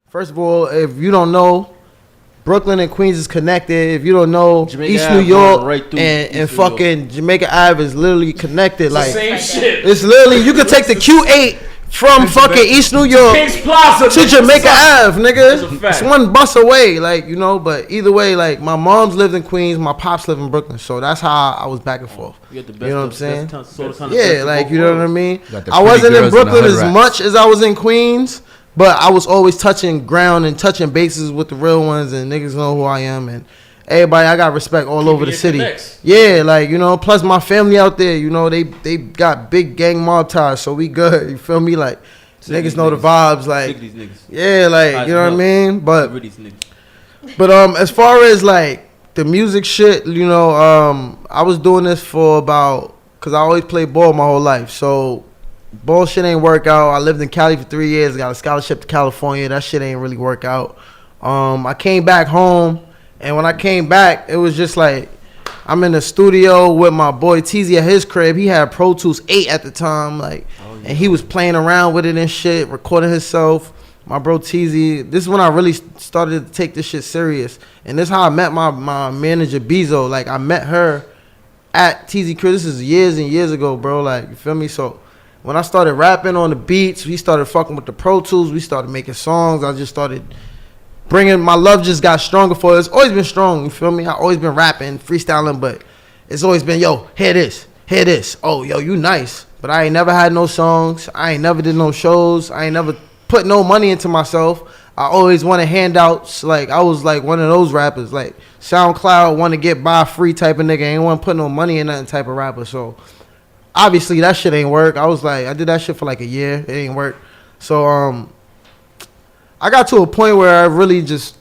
First of all, if you don't know, Brooklyn and Queens is connected. If you don't know, Jamaica East Ave New York right and fucking Jamaica Ave is literally connected. Like Same shit. it's literally you can take the Q8 from fucking East New York Kings Plaza to Jamaica Ave, That's a nigga. fact. It's one bus away, like, you know. But either way, like, my mom's lived in Queens, my pops live in Brooklyn, so that's how I was back and forth. You, get the best You know what I'm of- saying? best ton- sort of Yeah, best of like, both you know what I worlds. mean. Got the I wasn't pretty in girls and the Brooklyn hood as rats. much as I was in Queens, but I was always touching ground and touching bases with the real ones, and niggas know who I am, and everybody, I got respect all over the your city. connects. Yeah, like, you know, plus my family out there, you know, they got big gang mob ties, so we good. You feel me? Like, Sick niggas these know the vibes, like, Sick these niggas. yeah, like, Ties you know what I up. mean? But Get rid of these niggas. as far as like the music shit, you know, I was doing this for about, cause I always played ball my whole life. So ball shit ain't work out. I lived in Cali for 3 years, got a scholarship to California. That shit ain't really work out. I came back home, and when I came back, it was just like I'm in the studio with my boy Teezy at his crib. He had Pro Tools 8 at the time, like, and he was playing around with it and shit, recording himself. My bro Teezy, this is when I really started to take this shit serious. And this is how I met my manager Bezo. Like, I met her at Teezy crib. This is years and years ago, bro. Like, you feel me? So when I started rapping on the beats, we started fucking with the Pro Tools. We started making songs. I just started bringing, my love just got stronger for it. It's always been strong, you feel me? I always been rapping, freestyling, but it's always been, yo, hear this. Oh, yo, you nice. But I ain't never had no songs. I ain't never did no shows. I ain't never put no money into myself. I always wanted handouts. Like, I was like one of those rappers. Like, SoundCloud, want to get by free type of nigga. Ain't want to put no money in nothing type of rapper. So, obviously, that shit ain't work. I was like, I did that shit for like a year. It ain't work. So, I got to a point where I really just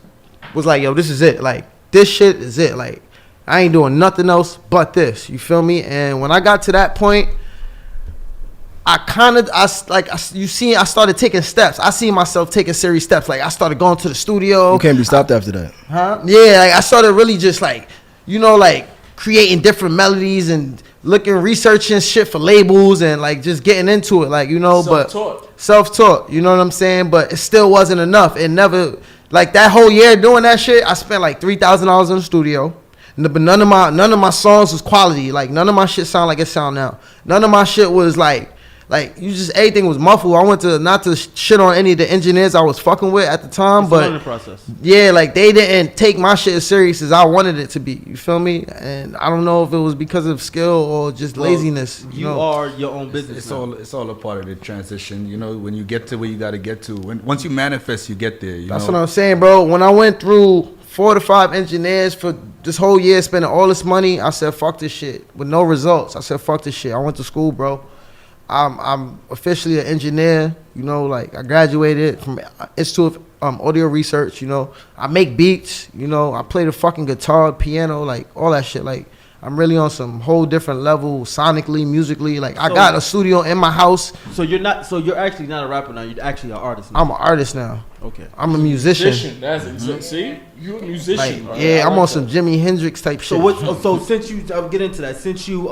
was like, yo, this is it. Like, this shit is it. Like, I ain't doing nothing else but this. You feel me? And when I got to that point, I started taking steps. I see myself taking serious steps. Like, I started going to the studio. You can't be stopped after that. Huh? Yeah, like, I started really just like, you know, like creating different melodies and researching shit for labels and like just getting into it, like, you know, self-taught, you know what I'm saying? But it still wasn't enough. It never, like, that whole year doing that shit, I spent like $3,000 in the studio. But none of my songs was quality. Like, none of my shit sound like it sound now. None of my shit was like you just, everything was muffled. I went to, not to shit on any of the engineers I was fucking with at the time, It's a but learning process. yeah, like, they didn't take my shit as serious as I wanted it to be. You feel me? And I don't know if it was because of skill or just laziness. You know? are your own business. It's all a part of the transition. You know, when you get to where you got to get to, once you manifest, you get there. That's what I'm saying, bro. When I went through 4 to 5 engineers for this whole year, spending all this money, I said, fuck this shit, with no results. I said, fuck this shit. I went to school, bro. I'm officially an engineer. You know, like, I graduated from Institute of Audio Research. You know, I make beats. You know, I play the fucking guitar, piano, like, all that shit. Like, I'm really on some whole different level, sonically, musically. Like, I got a studio in my house. So you're actually not a rapper now. You're actually an artist now. I'm an artist now. Okay. I'm a musician. That's exactly. See, you a musician. Like, yeah, I'm on some Jimi Hendrix type shit. So since you, I'll get into that. Since you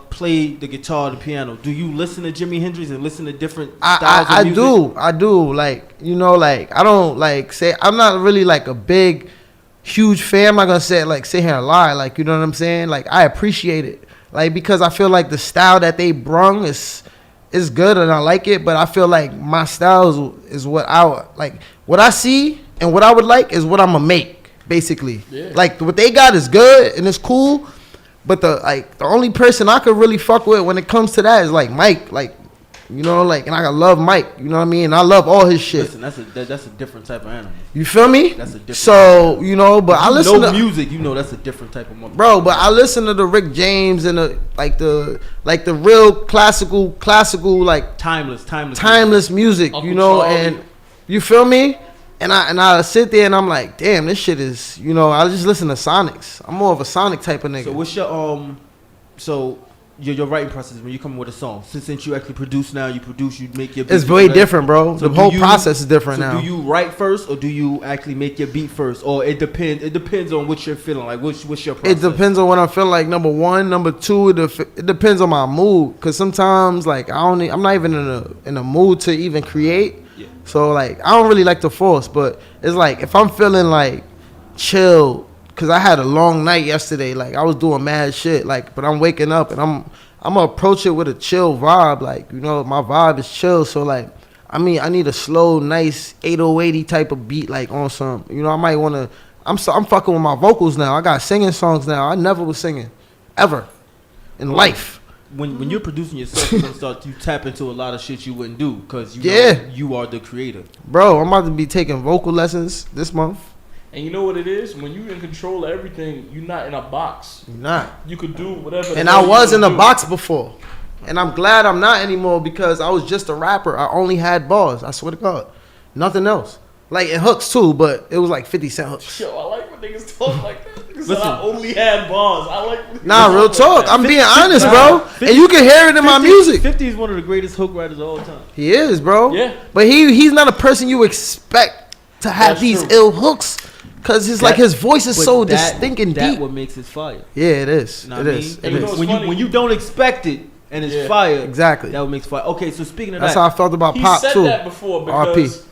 play the guitar, the piano, do you listen to Jimi Hendrix and listen to different styles of music? I do. Like, you know, like, I don't like say, I'm not really like a big, huge fan. I'm not gonna say like sit here and lie. Like, you know what I'm saying? Like, I appreciate it. Like, because I feel like the style that they brung is good and I like it, but I feel like my style is what I like. What I see and what I would like is what I'm gonna make, basically. Yeah. Like, what they got is good and it's cool, but the only person I could really fuck with when it comes to that is like Mike. Like, you know, like, and I love Mike. You know what I mean? I love all his shit. Listen, that's a different type of animal. You feel me? That's a different. So, you know, but I listen to music. You know, that's a different type of motherfucker. Bro, but I listen to the Rick James and the real classical like timeless music. Uncle You know, Charlie. and you feel me? And I sit there and I'm like, damn, this shit is, you know, I just listen to Sonics. I'm more of a Sonic type of nigga. So what's your your writing process when you come with a song? Since you actually produce now, you make your beat. It's way different, bro. So the whole process is different now. Do you write first or do you actually make your beat first? Or it depends on what you're feeling like. What's your process? It depends on what I'm feeling like, number one. Number two, it depends on my mood. Cause sometimes, like, I'm not even in a mood to even create. Yeah. So like I don't really like to force, but it's like if I'm feeling like chill, cause I had a long night yesterday. Like I was doing mad shit. Like, but I'm waking up and I'm gonna approach it with a chill vibe. Like, you know, my vibe is chill. So like, I mean, I need a slow, nice 808 type of beat, like on some. You know, I might wanna. I'm fucking with my vocals now. I got singing songs now. I never was singing, ever, in life. When you're producing yourself, you're gonna start to tap into a lot of shit you wouldn't do because you Yeah. know you are the creator. Bro, I'm about to be taking vocal lessons this month. And you know what it is? When you in control of everything, you're not in a box. You're not. You could do whatever. And I was in a box before. And I'm glad I'm not anymore because I was just a rapper. I only had bars. I swear to God. Nothing else. Like, and hooks too, but it was like 50 Cent hooks. Yo, I like when niggas talk like that. Niggas said Listen. I only had bars. I like when Nah, niggas real like talk. that. I'm being honest, bro. And you can hear it in my music. 50 is one of the greatest hook writers of all time. He is, bro. Yeah. But he's not a person you expect to have That's these true. ill hooks. Because it's like his voice is But so that- distinct and That deep. what makes it fire. Yeah, it is. Know It what I is. mean? It And you know is. what's When funny? when you don't expect it and it's Yeah. fire, Exactly. that what makes it fire. Okay, so speaking of That's that, how I felt about He Pop said too. that before RP. because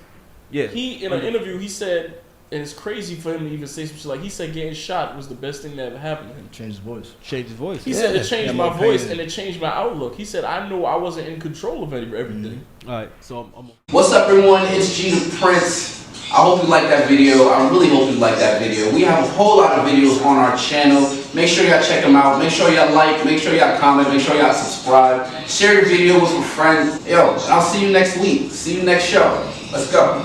yeah, he in an interview he said, and it's crazy for him to even say some shit like he said getting shot was the best thing that ever happened to him. Change his voice. change his voice. He said it changed Yeah, my more voice pain. and it changed my outlook. He said I knew I wasn't in control of everything. All right, so I'm What's up, everyone? It's Jesus Prince. I hope you like that video. I really hope you like that video. We have a whole lot of videos on our channel. Make sure y'all check them out. Make sure y'all like. Make sure y'all comment. Make sure y'all subscribe. Share the video with your friends. Yo, I'll see you next week. See you next show. Let's go.